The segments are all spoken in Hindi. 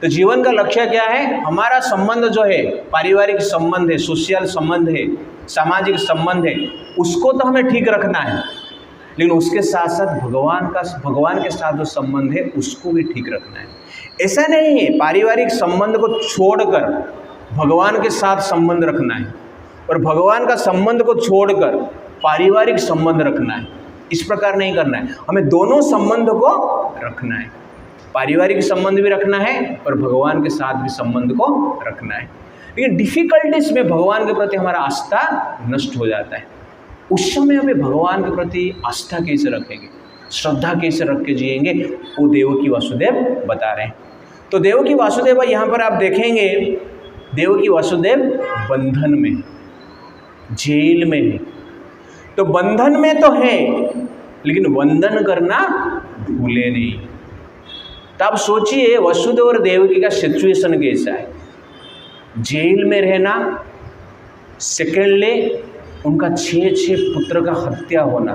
तो जीवन का लक्ष्य क्या है? हमारा संबंध जो है, पारिवारिक संबंध है, सोशल संबंध है, सामाजिक संबंध है, उसको तो हमें ठीक रखना है, लेकिन उसके साथ साथ भगवान के साथ जो संबंध है उसको भी ठीक रखना है। ऐसा नहीं है पारिवारिक संबंध को छोड़कर भगवान के साथ संबंध रखना है और भगवान का संबंध को छोड़कर पारिवारिक संबंध रखना है। इस प्रकार नहीं करना है, हमें दोनों संबंध को रखना है। पारिवारिक संबंध भी रखना है और भगवान के साथ भी संबंध को रखना है। लेकिन डिफिकल्टीज में भगवान के प्रति हमारा आस्था नष्ट हो जाता है। उस समय हमें भगवान के प्रति आस्था कैसे रखेंगे, श्रद्धा कैसे रख के जिएंगे, वो देवकी वासुदेव बता रहे हैं। तो देवकी वासुदेव यहाँ पर आप देखेंगे, देवकी वासुदेव बंधन में, जेल में है। तो बंधन में तो है, लेकिन वंदन करना भूले नहीं। तो आप सोचिए वसुदेव और देवकी का सिचुएशन कैसा है। जेल में रहना, सेकेंडली उनका 6 पुत्र का हत्या होना,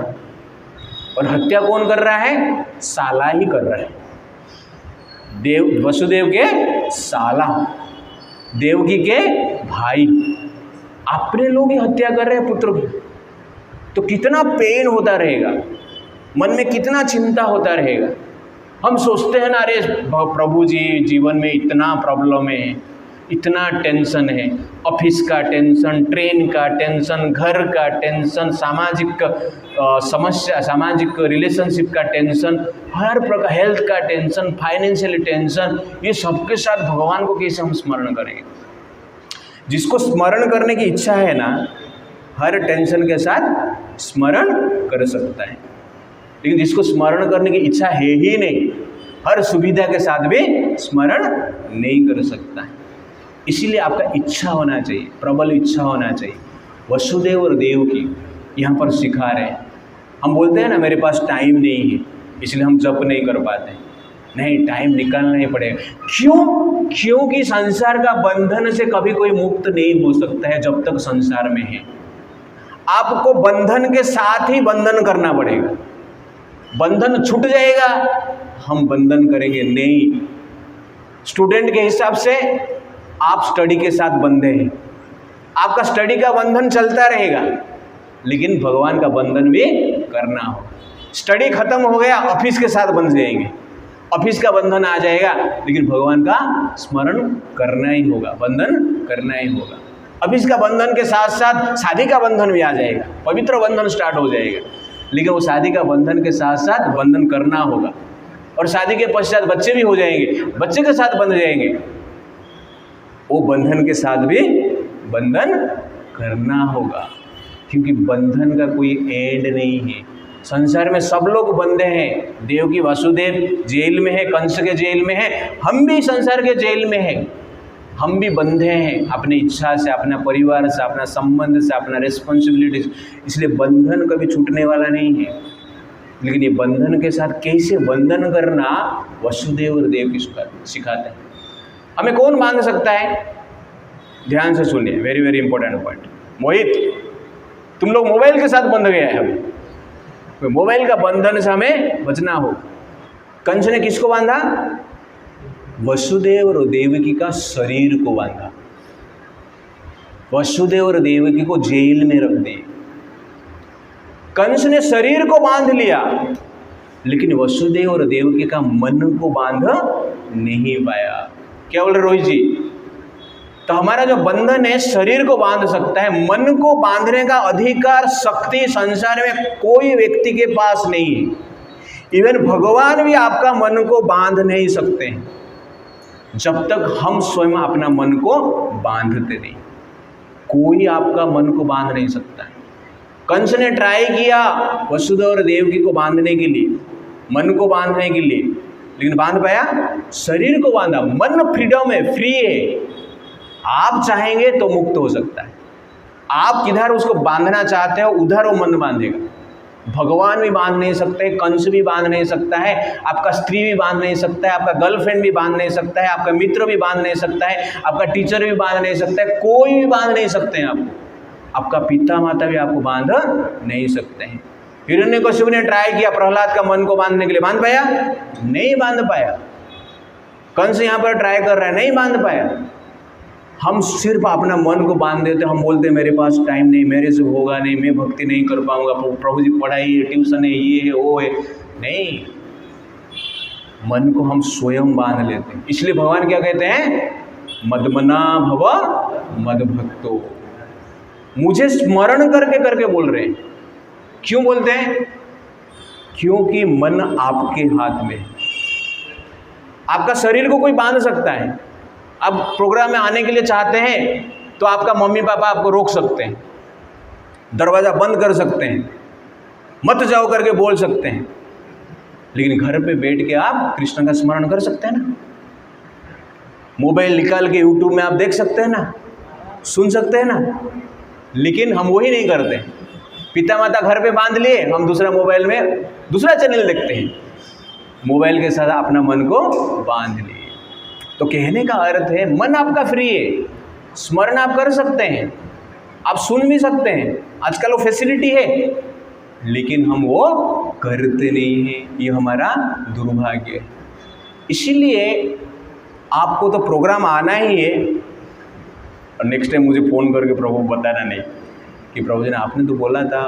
और हत्या कौन कर रहा है? साला ही कर रहा है। वसुदेव के साला, देवकी के भाई, अपने लोग ही हत्या कर रहे हैं पुत्र की। तो कितना पेन होता रहेगा, मन में कितना चिंता होता रहेगा। हम सोचते हैं ना, अरे प्रभु जी जीवन में इतना प्रॉब्लम है, इतना टेंशन है, ऑफिस का टेंशन, ट्रेन का टेंशन, घर का टेंशन, सामाजिक समस्या, सामाजिक रिलेशनशिप का टेंशन, हर प्रकार, हेल्थ का टेंशन, फाइनेंशियल टेंशन, ये सबके साथ भगवान को कैसे हम स्मरण करेंगे? जिसको स्मरण करने की इच्छा है ना, हर टेंशन के साथ स्मरण कर सकता है, लेकिन जिसको स्मरण करने की इच्छा है ही नहीं, हर सुविधा के साथ भी स्मरण नहीं कर सकता है। इसीलिए आपका इच्छा होना चाहिए, प्रबल इच्छा होना चाहिए। वसुदेव और देवकी यहाँ पर सिखा रहे हैं। हम बोलते हैं ना मेरे पास टाइम नहीं है इसलिए हम जप नहीं कर पाते। नहीं, टाइम निकालना ही पड़ेगा। क्यों? क्योंकि संसार का बंधन से कभी कोई मुक्त नहीं हो सकता है जब तक संसार में है। आपको बंधन के साथ ही बंधन करना पड़ेगा। बंधन छूट जाएगा, हम बंधन करेंगे नहीं। स्टूडेंट के हिसाब से आप स्टडी के साथ बंधे हैं, आपका स्टडी का बंधन चलता रहेगा, लेकिन भगवान का बंधन भी करना हो। स्टडी खत्म हो गया, ऑफिस के साथ बंध जाएंगे, ऑफिस का बंधन आ जाएगा, लेकिन भगवान का स्मरण करना ही होगा, बंधन करना ही होगा। ऑफिस का बंधन के साथ साथ शादी का बंधन भी आ जाएगा, पवित्र बंधन स्टार्ट हो जाएगा, लेकिन वो शादी का बंधन के साथ साथ बंधन करना होगा। और शादी के पश्चात बच्चे भी हो जाएंगे, बच्चे के साथ बंध जाएंगे, वो बंधन के साथ भी बंधन करना होगा, क्योंकि बंधन का कोई एंड नहीं है। संसार में सब लोग बंधे हैं। देवकी वासुदेव जेल में है, कंस के जेल में है, हम भी संसार के जेल में हैं, हम भी बंधे हैं अपनी इच्छा से, अपना परिवार से, अपना संबंध से, अपना रिस्पॉन्सिबिलिटी से। इसलिए बंधन कभी छूटने वाला नहीं है। लेकिन ये बंधन के साथ कैसे बंधन करना वसुदेव और देवकी सिखाते हैं। हमें कौन बांध सकता है? ध्यान से सुनिए, वेरी वेरी इंपॉर्टेंट पॉइंट। मोहित, तुम लोग मोबाइल के साथ बंध गए हैं। अभी मोबाइल का बंधन से हमें बचना हो। कंस ने किसको बांधा? वसुदेव और देवकी का शरीर को बांधा। वसुदेव और देवकी को जेल में रख दिए। कंस ने शरीर को बांध लिया, लेकिन वसुदेव और देवकी का मन को बांध नहीं पाया। क्या बोल रहे रोहित जी? तो हमारा जो बंधन है शरीर को बांध सकता है, मन को बांधने का अधिकार, शक्ति संसार में कोई व्यक्ति के पास नहीं है। इवन भगवान भी आपका मन को बांध नहीं सकते हैं जब तक हम स्वयं अपना मन को बांधते नहीं। कोई आपका मन को बांध नहीं सकता है। कंस ने ट्राई किया वसुदेव और देवकी को बांधने के लिए, मन को बांधने के लिए, लेकिन बांध पाया? शरीर को बांधा। मन फ्रीडम है, फ्री है, आप चाहेंगे तो मुक्त हो सकता है। आप किधर उसको बांधना चाहते हो उधर वो मन बांधेगा। भगवान भी बांध नहीं सकते, कंस भी बांध नहीं सकता है, आपका स्त्री भी बांध नहीं सकता है, आपका गर्लफ्रेंड भी बांध नहीं सकता है, आपका मित्र भी बांध नहीं सकता है, आपका टीचर भी बांध नहीं सकता है, कोई भी बांध नहीं सकते हैं आपको। आपका पिता माता भी आपको बांध नहीं सकते हैं। हिरण्यकशिपु ने ट्राई किया प्रहलाद का मन को बांधने के लिए, बांध पाया? नहीं बांध पाया। कंस यहाँ पर ट्राई कर रहा है, नहीं बांध पाया। हम सिर्फ अपना मन को बांध देते, हम बोलते मेरे पास टाइम नहीं, मेरे से होगा नहीं, मैं भक्ति नहीं कर पाऊंगा, प्रभु जी पढ़ाई है, ट्यूशन है, ये है वो है। नहीं, मन को हम स्वयं बांध लेते हैं। इसलिए भगवान क्या कहते हैं, मदमना भव मदभक्तो। मुझे स्मरण करके करके बोल रहे हैं। क्यों बोलते हैं? क्योंकि मन आपके हाथ में है। आपका शरीर को कोई बांध सकता है। अब प्रोग्राम में आने के लिए चाहते हैं तो आपका मम्मी पापा आपको रोक सकते हैं, दरवाज़ा बंद कर सकते हैं, मत जाओ करके बोल सकते हैं। लेकिन घर पे बैठ के आप कृष्ण का स्मरण कर सकते हैं ना। मोबाइल निकाल के यूट्यूब में आप देख सकते हैं ना, सुन सकते हैं ना। लेकिन हम वही नहीं करते। पिता माता घर पे बांध लिए, हम दूसरा मोबाइल में दूसरा चैनल देखते हैं। मोबाइल के साथ अपना मन को बांध लिए। तो कहने का अर्थ है, मन आपका फ्री है, स्मरण आप कर सकते हैं, आप सुन भी सकते हैं। आजकल वो फैसिलिटी है, लेकिन हम वो करते नहीं हैं। ये हमारा दुर्भाग्य है। इसीलिए आपको तो प्रोग्राम आना ही है, और नेक्स्ट टाइम मुझे फ़ोन करके प्रभु बताना नहीं कि प्रभु जी ने आपने तो बोला था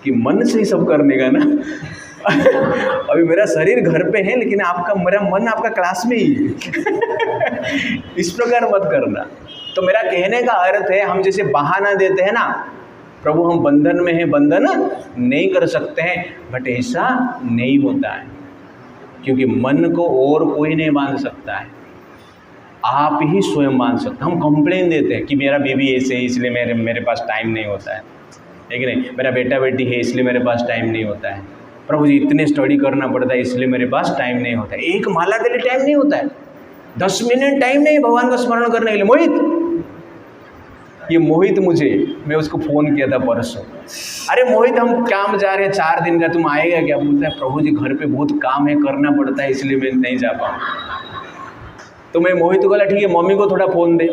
कि मन से ही सब करने का ना। अभी मेरा शरीर घर पे है, लेकिन मेरा मन आपका क्लास में ही है। इस प्रकार मत करना। तो मेरा कहने का अर्थ है, हम जैसे बहाना देते हैं ना, प्रभु हम बंधन में हैं, बंधन नहीं कर सकते हैं, बट ऐसा नहीं होता है। क्योंकि मन को और कोई नहीं बांध सकता है, आप ही स्वयं बांध सकते। हम कंप्लेन देते हैं कि मेरा बेबी ऐसे है इसलिए मेरे पास टाइम नहीं होता है, ठीक नहीं, मेरा बेटा बेटी है इसलिए मेरे पास टाइम नहीं होता है, प्रभु जी इतने स्टडी करना पड़ता है इसलिए मेरे पास टाइम नहीं होता है। एक माला के लिए टाइम नहीं होता है, 10 मिनट टाइम नहीं भगवान का स्मरण करने के लिए। मोहित मैं उसको फ़ोन किया था परसों, अरे मोहित हम काम जा रहे हैं 4 दिन का, तुम आएगा क्या? बोलता है प्रभु जी घर पे बहुत काम है, करना पड़ता है इसलिए मैं नहीं जा पाऊँ। तो मैं मोहित को बोला ठीक है मम्मी को थोड़ा फ़ोन दे।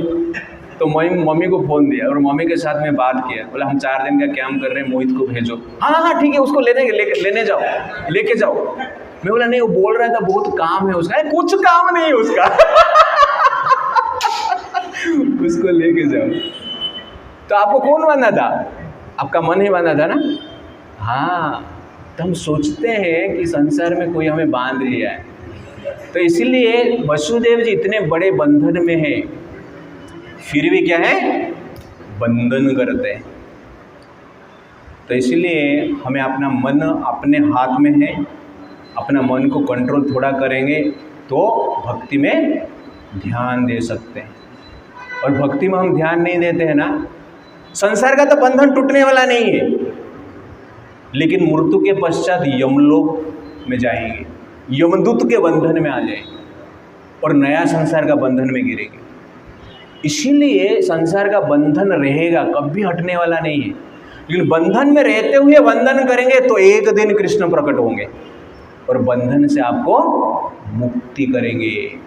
तो मम्मी को फ़ोन दिया और मम्मी के साथ में बात किया। बोला हम 4 दिन का काम कर रहे हैं, मोहित को भेजो। हाँ ठीक है, उसको लेने जाओ, लेके जाओ। मैं बोला नहीं, वो बोल रहा था बहुत काम है उसका। अरे कुछ काम नहीं है उसका। उसको लेके जाओ। तो आपको कौन बांधा था? आपका मन ही बांधा था ना। हाँ, तो हम सोचते हैं कि संसार में कोई हमें बांध लिया है। तो इसीलिए वसुदेव जी इतने बड़े बंधन में हैं, फिर भी क्या है, बंधन करते हैं। तो इसीलिए हमें अपना मन अपने हाथ में है, अपना मन को कंट्रोल थोड़ा करेंगे तो भक्ति में ध्यान दे सकते हैं। और भक्ति में हम ध्यान नहीं देते हैं ना, संसार का तो बंधन टूटने वाला नहीं है, लेकिन मृत्यु के पश्चात यमलोक में जाएंगे, यमदूत के बंधन में आ जाएंगे और नया संसार का बंधन में गिरेंगे। इसीलिए संसार का बंधन रहेगा, कभी हटने वाला नहीं है। लेकिन बंधन में रहते हुए बंधन करेंगे तो एक दिन कृष्ण प्रकट होंगे और बंधन से आपको मुक्ति करेंगे।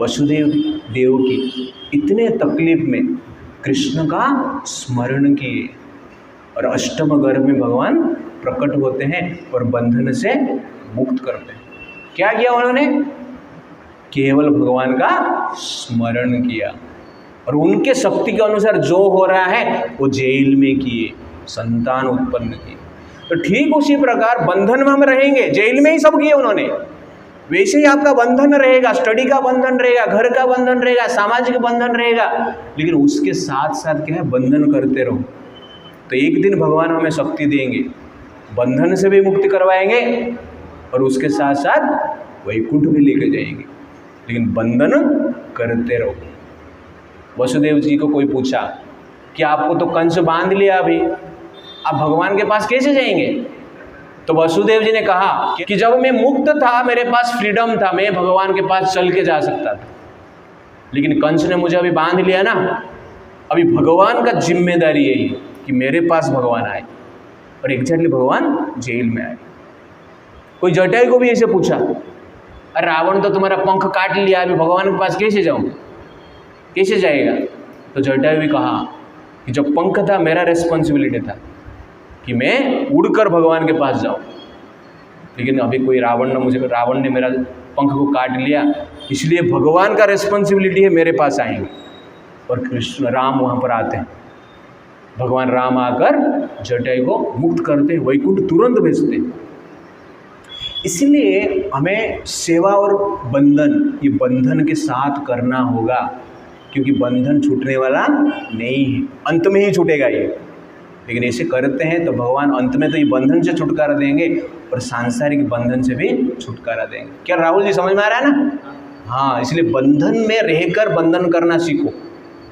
वसुदेव देव की इतने तकलीफ में कृष्ण का स्मरण किए और अष्टम गर्भ में भगवान प्रकट होते हैं और बंधन से मुक्त करते हैं। क्या किया उन्होंने? केवल भगवान का स्मरण किया और उनके शक्ति के अनुसार जो हो रहा है वो जेल में किए, संतान उत्पन्न किए। तो ठीक उसी प्रकार बंधन में हम रहेंगे, जेल में ही सब किए उन्होंने, वैसे ही आपका बंधन रहेगा, स्टडी का बंधन रहेगा, घर का बंधन रहेगा, सामाजिक बंधन रहेगा। लेकिन उसके साथ साथ क्या है, बंधन करते रहो। तो एक दिन भगवान हमें शक्ति देंगे, बंधन से भी मुक्ति करवाएंगे और उसके साथ साथ वैकुंठ भी लेके जाएंगे। लेकिन बंधन करते रहो। वसुदेव जी को कोई पूछा कि आपको तो कंस बांध लिया, अभी आप भगवान के पास कैसे जाएंगे? तो वसुदेव जी ने कहा कि जब मैं मुक्त था, मेरे पास फ्रीडम था, मैं भगवान के पास चल के जा सकता था, लेकिन कंस ने मुझे अभी बांध लिया ना, अभी भगवान का जिम्मेदारी है कि मेरे पास भगवान आए। और एग्जैक्टली भगवान जेल में आए। कोई जटायु को भी ऐसे पूछा, अरे रावण तो तुम्हारा पंख काट लिया, अभी भगवान के पास कैसे जाऊँ, कैसे जाएगा? तो जटायु भी कहा कि जब पंख था मेरा रेस्पॉन्सिबिलिटी था कि मैं उड़कर भगवान के पास जाऊँ, लेकिन अभी कोई रावण ने मेरा पंख को काट लिया, इसलिए भगवान का रिस्पॉन्सिबिलिटी है मेरे पास आएंगे। और कृष्ण राम वहाँ पर आते हैं, भगवान राम आकर जटायु को मुक्त करते हैं, वैकुंठ तुरंत भेजते हैं। इसलिए हमें सेवा और बंधन, ये बंधन के साथ करना होगा, क्योंकि बंधन छूटने वाला नहीं है, अंत में ही छूटेगा ये। लेकिन ऐसे करते हैं तो भगवान अंत में तो ये बंधन से छुटकारा देंगे और सांसारिक बंधन से भी छुटकारा देंगे। क्या राहुल जी समझ में आ रहा है ना? हाँ, इसलिए बंधन में रहकर बंधन करना सीखो,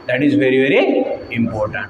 that is very very important.